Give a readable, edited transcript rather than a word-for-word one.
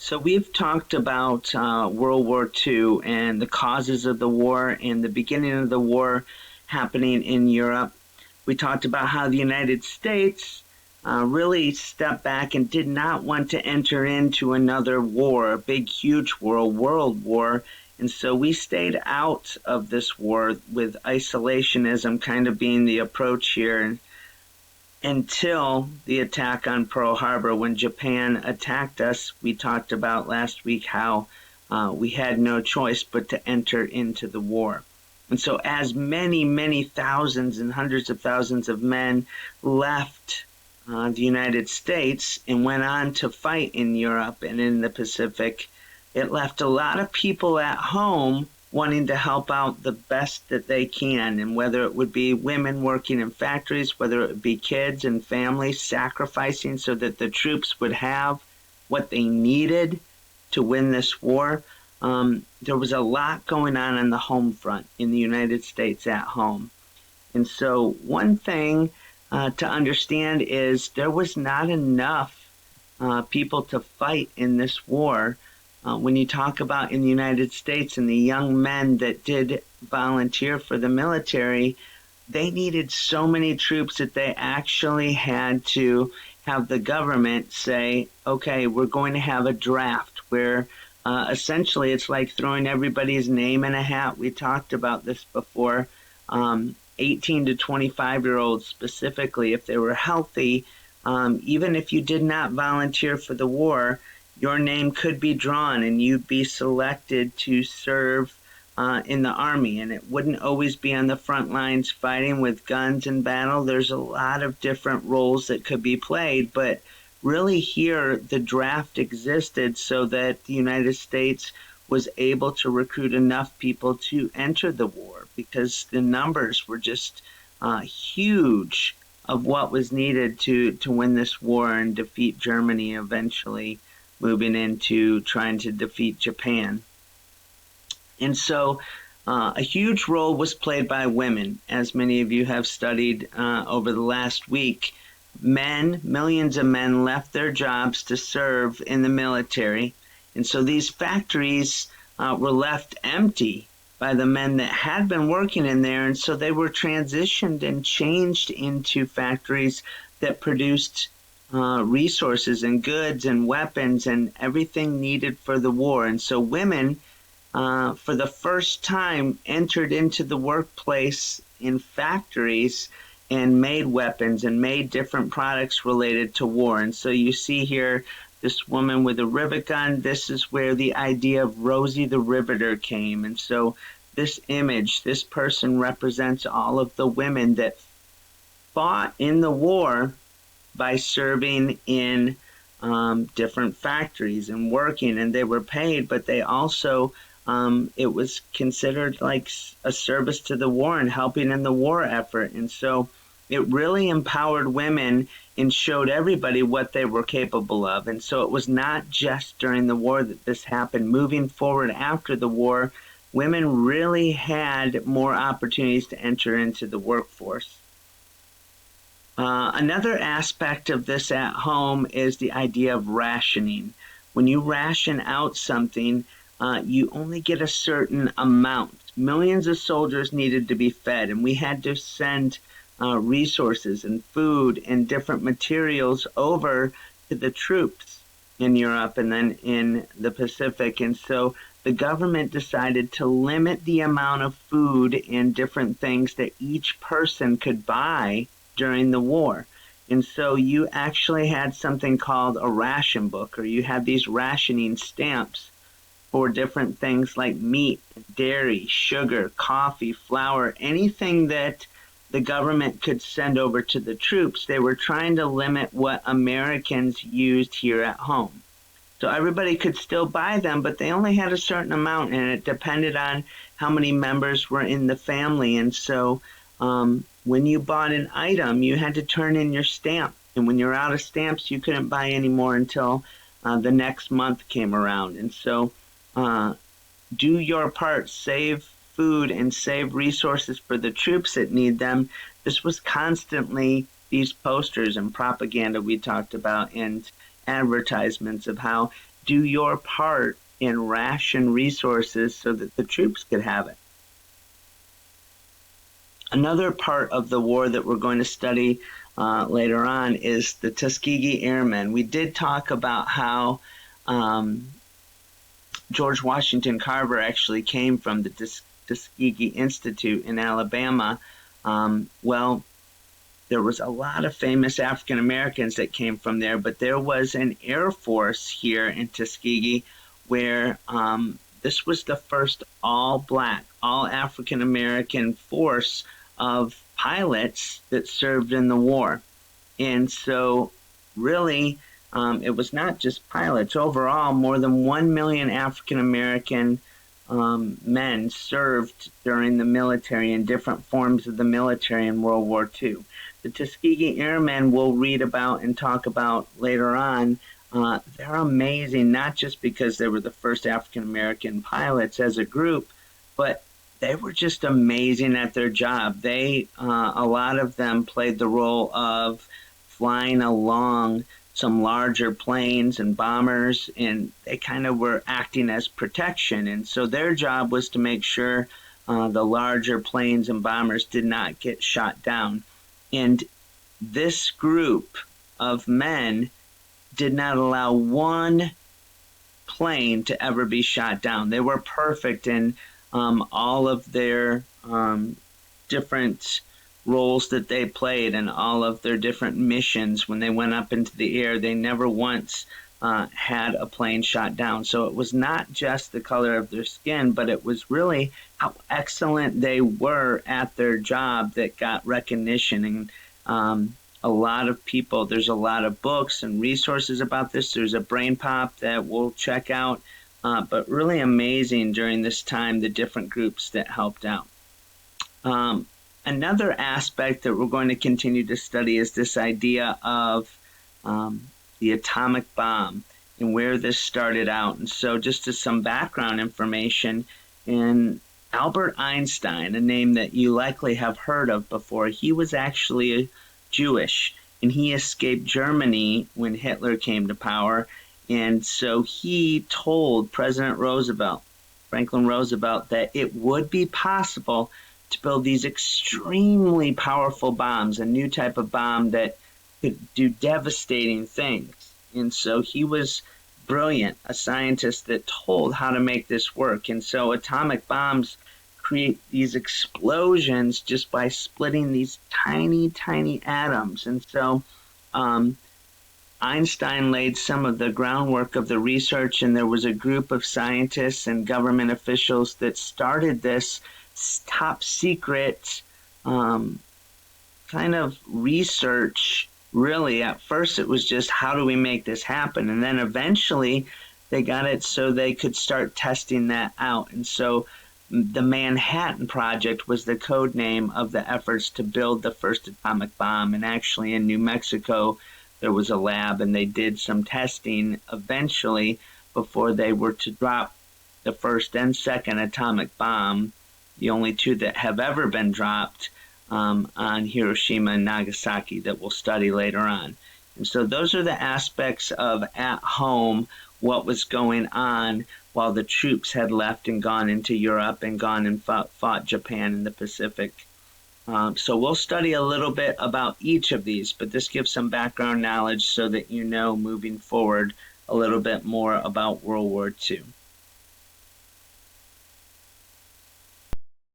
So we've talked about World War II and the causes of the war and the beginning of the war happening in Europe. We talked about how the United States really stepped back and did not want to enter into another war, a big, huge world war. And so we stayed out of this war with isolationism kind of being the approach here until the attack on Pearl Harbor. When Japan attacked us, we talked about last week how we had no choice but to enter into the war. And so as many, many thousands and hundreds of thousands of men left the United States and went on to fight in Europe and in the Pacific, it left a lot of people at home wanting to help out the best that they can, and whether it would be women working in factories, whether it would be kids and families sacrificing so that the troops would have what they needed to win this war. There was a lot going on the home front in the United States at home. And so one thing to understand is there was not enough people to fight in this war. When you talk about in the United States and the young men that did volunteer for the military, they needed so many troops that they actually had to have the government say, okay, we're going to have a draft where essentially it's like throwing everybody's name in a hat. We talked about this before. 18 to 25-year-olds specifically, if they were healthy, even if you did not volunteer for the war, your name could be drawn and you'd be selected to serve in the Army. And it wouldn't always be on the front lines fighting with guns in battle. There's a lot of different roles that could be played, but really here the draft existed so that the United States was able to recruit enough people to enter the war because the numbers were just huge of what was needed to win this war and defeat Germany eventually, moving into trying to defeat Japan. And so a huge role was played by women, as many of you have studied over the last week. Millions of men left their jobs to serve in the military. And so these factories were left empty by the men that had been working in there. And so they were transitioned and changed into factories that produced resources and goods and weapons and everything needed for the war. And so women, for the first time, entered into the workplace in factories and made weapons and made different products related to war. And so you see here this woman with a rivet gun. This is where the idea of Rosie the Riveter came. And so this image, this person represents all of the women that fought in the war by serving in different factories and working, and they were paid, but they also, it was considered like a service to the war and helping in the war effort. And so it really empowered women and showed everybody what they were capable of. And so it was not just during the war that this happened. Moving forward after the war, women really had more opportunities to enter into the workforce. Another aspect of this at home is the idea of rationing. When you ration out something, you only get a certain amount. Millions of soldiers needed to be fed, and we had to send resources and food and different materials over to the troops in Europe and then in the Pacific. And so the government decided to limit the amount of food and different things that each person could buy during the war. And so you actually had something called a ration book, or you had these rationing stamps for different things like meat, dairy, sugar, coffee, flour, anything that the government could send over to the troops. They were trying to limit what Americans used here at home. So everybody could still buy them, but they only had a certain amount, and it depended on how many members were in the family. And so when you bought an item, you had to turn in your stamp. And when you're out of stamps, you couldn't buy any more until the next month came around. And so do your part, save food and save resources for the troops that need them. This was constantly these posters and propaganda we talked about and advertisements of how do your part and ration resources so that the troops could have it. Another part of the war that we're going to study later on is the Tuskegee Airmen. We did talk about how George Washington Carver actually came from the Tuskegee Institute in Alabama. Well, there was a lot of famous African Americans that came from there, but there was an Air Force here in Tuskegee where this was the first all-black, all-African American force of pilots that served in the war. And so really, it was not just pilots. Overall, more than 1 million African American men served during the military in different forms of the military in World War II. The Tuskegee Airmen we'll read about and talk about later on. They're amazing, not just because they were the first African American pilots as a group, but they were just amazing at their job. They, a lot of them played the role of flying along some larger planes and bombers, and they kind of were acting as protection. And so their job was to make sure the larger planes and bombers did not get shot down. And this group of men did not allow one plane to ever be shot down. They were perfect in all of their different roles that they played and all of their different missions. When they went up into the air, they never once had a plane shot down. So it was not just the color of their skin, but it was really how excellent they were at their job that got recognition. And a lot of people, there's a lot of books and resources about this. There's a brain pop that we'll check out, but really amazing during this time, the different groups that helped out. Another aspect that we're going to continue to study is this idea of the atomic bomb and where this started out. And so just as some background information, in Albert Einstein, a name that you likely have heard of before, he was actually Jewish, and he escaped Germany when Hitler came to power. And so he told President Roosevelt, Franklin Roosevelt, that it would be possible to build these extremely powerful bombs, a new type of bomb that could do devastating things. And so he was brilliant, a scientist that told how to make this work. And so atomic bombs create these explosions just by splitting these tiny, tiny atoms. And so Einstein laid some of the groundwork of the research, and there was a group of scientists and government officials that started this top secret kind of research. Really, at first it was just how do we make this happen, and then eventually they got it so they could start testing that out. And so the Manhattan Project was the code name of the efforts to build the first atomic bomb. And actually in New Mexico there was a lab, and they did some testing eventually before they were to drop the first and second atomic bomb, the only two that have ever been dropped on Hiroshima and Nagasaki that we'll study later on. And so those are the aspects of at home, what was going on while the troops had left and gone into Europe and gone and fought Japan in the Pacific. So we'll study a little bit about each of these, but this gives some background knowledge so that you know moving forward a little bit more about World War II.